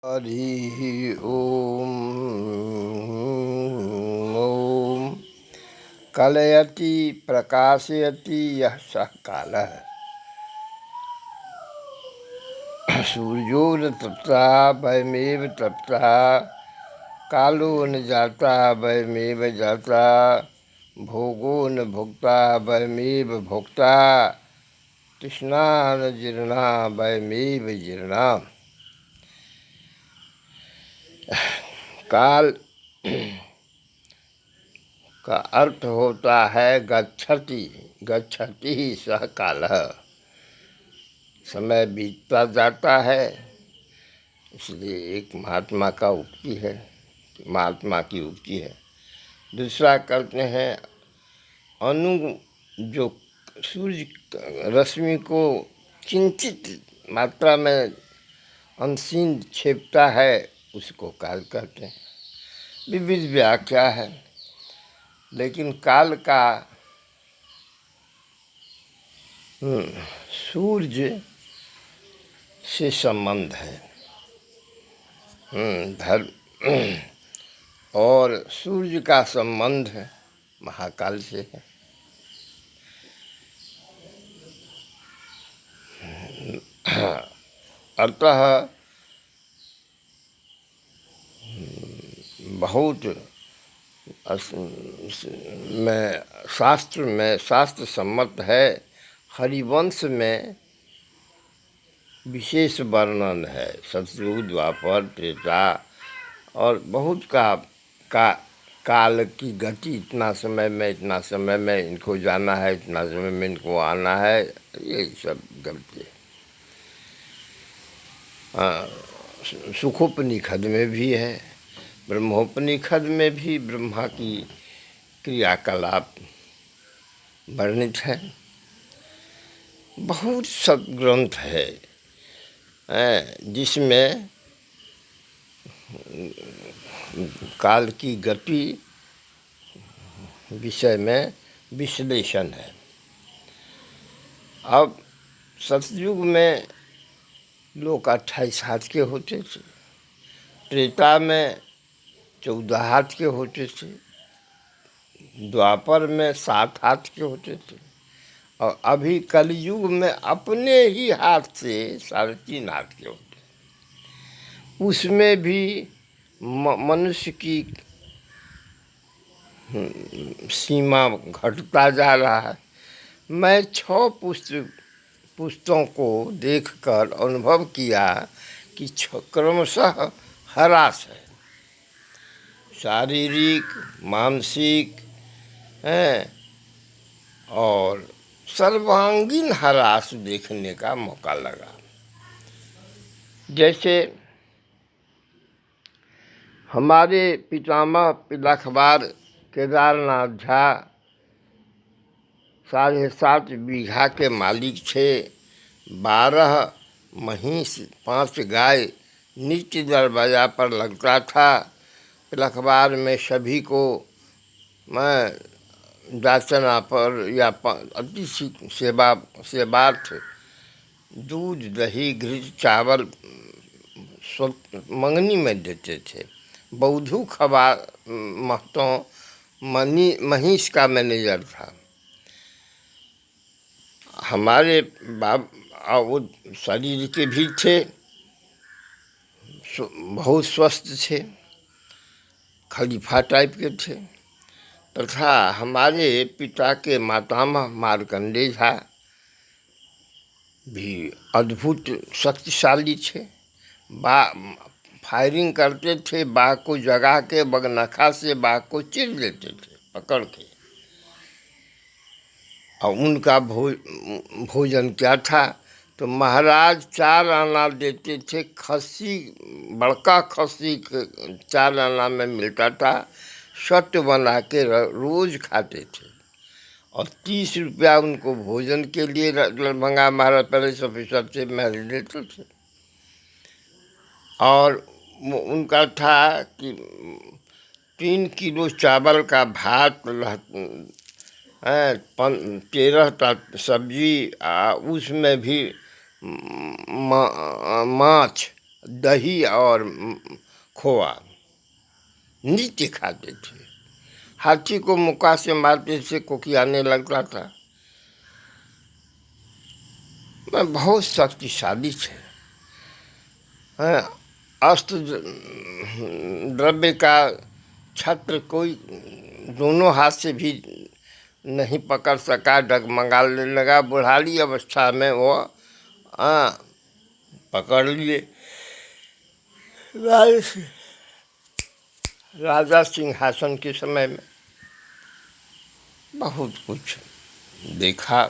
हरि ओम। ओम कलयति प्रकाशयति यः सः कालः। सूर्यो न तप्ता वयमेव तप्ता, कालो न जाता वयमेव जाता, भोगो न भुक्ता वयमेव भोक्ता, तृष्णा न जीर्णा वयमेव जीर्णा। काल का अर्थ होता है गच्छति। गच्छति ही सह कालः। समय बीतता जाता है, इसलिए एक महात्मा का उक्ति है, महात्मा की उक्ति है। दूसरा करते हैं अनु, जो सूर्य रश्मि को किंचित मात्रा में अनसीन छेपता है, उसको काल कहते हैं। विविध व्याख्या है, लेकिन काल का सूर्य से संबंध है। धर्म और सूर्य का संबंध महाकाल से है। अतः बहुत शास्त्र सम्मत है। हरिवंश में विशेष वर्णन है, सतयुग द्वापर त्रेता और बहुत काल की गति। इतना समय में इनको जाना है, इतना समय में इनको आना है, ये सब गलती है। सुखोपनिषद में भी है, ब्रह्मोपनिषद में भी ब्रह्मा की क्रियाकलाप वर्णित है। बहुत सब ग्रंथ है जिसमें काल की गति विषय में विश्लेषण है। अब सतयुग में लोग 28 हाथ के होते थे, त्रेता में 14 हाथ के होते थे, द्वापर में 7 हाथ के होते थे, और अभी कलयुग में अपने ही हाथ से 3.5 हाथ के होते हैं। उसमें भी मनुष्य की सीमा घटता जा रहा है। मैं 6 पुस्तकों को देखकर अनुभव किया कि क्रमशः ह्रास है, शारीरिक, मानसिक और सर्वांगीण ह्रास देखने का मौका लगा। जैसे हमारे पितामह पिलखवार केदारनाथ झा 7.5 बीघा के मालिक थे। 12 महीस, 5 गाय नित्य दरवाजा पर लगता था। पिलखवार में सभी को जाचना पर या अति सेवार्थ दूध, दही, घृत, चावल मंगनी में देते थे। बौद्धू खबा महतो महिष का मैनेजर था। हमारे बाप वो शरीर के भी थे, बहुत स्वस्थ थे, खलीफा टाइप के थे। तथा हमारे पिता के मातामह मार्कंडे झा भी अद्भुत शक्तिशाली थे। फायरिंग करते थे, बाघ को जगा के बगनखा से बाघ को चीर लेते थे पकड़ के। और उनका भोजन क्या था, तो महाराज 4 आना देते थे। खस्सी, बड़का खस्सी 4 आना में मिलता था, सट बना के रोज खाते थे। और 30 रुपया उनको भोजन के लिए दरभंगा महाराज पैलेस ऑफिसर से महल देते थे। और उनका था कि 3 किलो चावल का भात, 13 सब्जी, उसमें भी माछ दही और खोआ नित्य खाते थे। हाथी को मुक्का से मारते से कोकियाने लगता था। मैं बहुत शक्तिशाली थे। हैं, अस्त्र द्रव्य का छत्र कोई दोनों हाथ से भी नहीं पकड़ सका, डगमगाने लगा। बुढ़ाली अवस्था में वो पकड़ लिए। राजा सिंहासन के समय में बहुत कुछ देखा,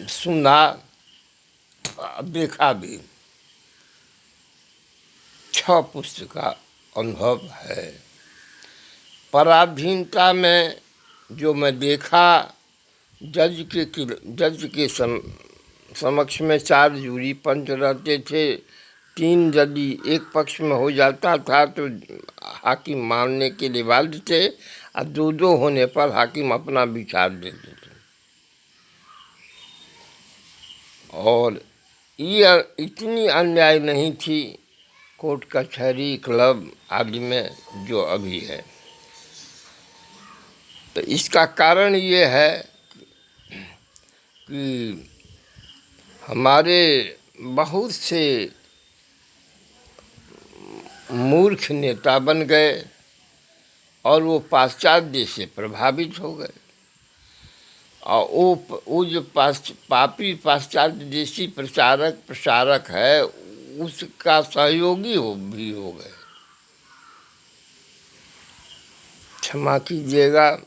सुना, देखा भी। 6 पुस्तक का अनुभव है। पराधीनता में जो मैं देखा, जज के समक्ष में 4 जूरी पंच रहते थे। 3 यदि एक पक्ष में हो जाता था तो हाकिम मानने के लिए बाध्य थे, और 2-2 होने पर हाकिम अपना विचार देते थे। और ये इतनी अन्याय नहीं थी कोर्ट कचहरी क्लब आदि में जो अभी है। तो इसका कारण ये है कि हमारे बहुत से मूर्ख नेता बन गए और वो पाश्चात्य देश से प्रभावित हो गए। और वो जो पापी पाश्चात्य देशी प्रसारक है, उसका सहयोगी भी हो गए। क्षमा कीजिएगा,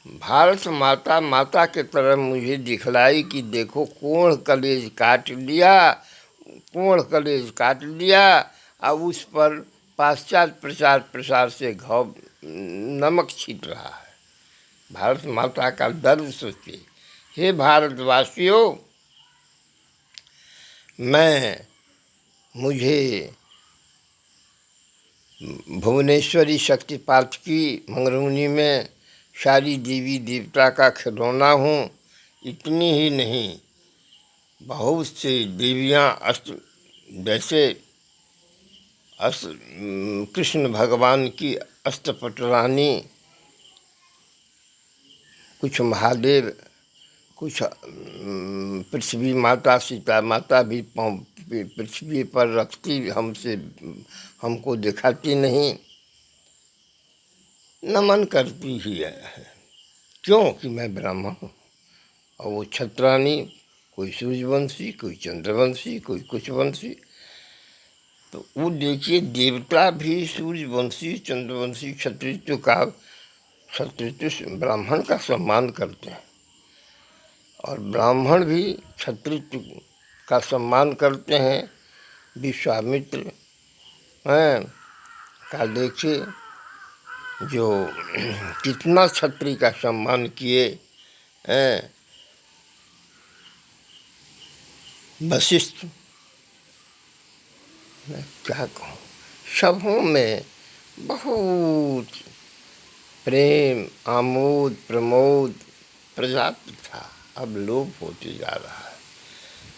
भारत माता माता के तरह मुझे दिखलाई कि देखो कोण कलेज काट लिया, अब उस पर पाश्चात्य प्रसार से घाव नमक छीट रहा है। भारत माता का दर्द सोचिए। हे भारतवासियों, मुझे भुवनेश्वरी शक्तिपात की मंगरूनी में सारी देवी देवता का खिलौना हूँ। इतनी ही नहीं, बहुत से देवियाँ जैसे कृष्ण भगवान की अष्टपटरानी, कुछ महादेव, कुछ पृथ्वी माता सीता माता भी पृथ्वी पर रखती, हमको दिखाती नहीं, नमन करती ही है। क्योंकि मैं ब्राह्मण हूँ। और वो छत्रानी, कोई सूर्यवंशी, कोई चंद्रवंशी, कोई कुछ वंशी। तो वो देखिए, देवता भी सूर्यवंशी, चंद्रवंशी, क्षत्रित्व ब्राह्मण का सम्मान करते हैं। और ब्राह्मण भी क्षत्रित्व का सम्मान करते हैं। विश्वामित्र हैं का देखिए, जो कितना क्षत्रिय का सम्मान किए हैं। वशिष्ठ, मैं क्या कहूँ, सबों में बहुत प्रेम, आमोद, प्रमोद, प्रजाति था। अब लोप होते जा रहा है।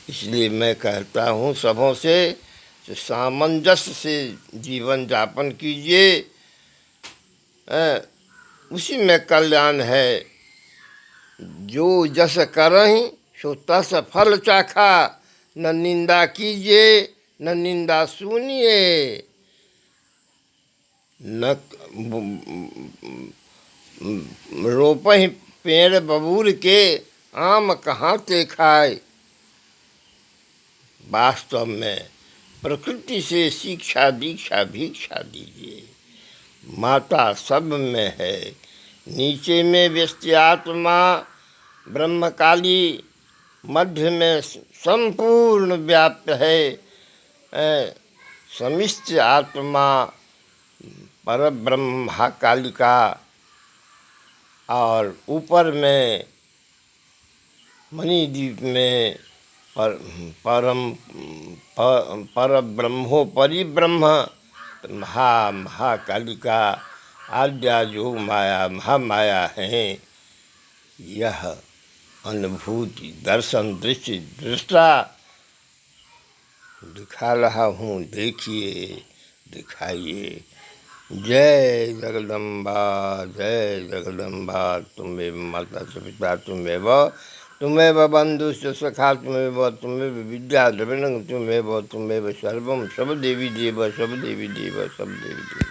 इसलिए मैं कहता हूँ सबों से, सामंजस्य से जीवन यापन कीजिए, उसी में कल्याण है। जो जस करहि सो तस फल चाखा, न निंदा कीजिए न निंदा सुनिए। न रोपहि पेड़ बबूल के, आम कहाँ ते खाए। वास्तव में प्रकृति से शिक्षा दीक्षा भिक्षा दीजिए। माता सब में है। नीचे में व्यस्त्यात्मा ब्रह्मकाली, मध्य में संपूर्ण व्याप्त है समिष्ट आत्मा पर ब्रह्म महाकालिका। और ऊपर में मणिद्वीप में पर ब्रह्मो परिब्रह्म महाकालिका आद्या जो माया महामाया है। यह अनुभूति दर्शन दृष्टि दृष्टा दिखा रहा हूँ, देखिए, दिखाइए। जय जगदम्बा, जय जगदम्बा। तुमेव माता च पिता तुमेव बन्धुश्च सखा तुमेव विद्या द्रविणं तुमेव सर्वं सब देवी देव सब देवी देव सब देवी देव।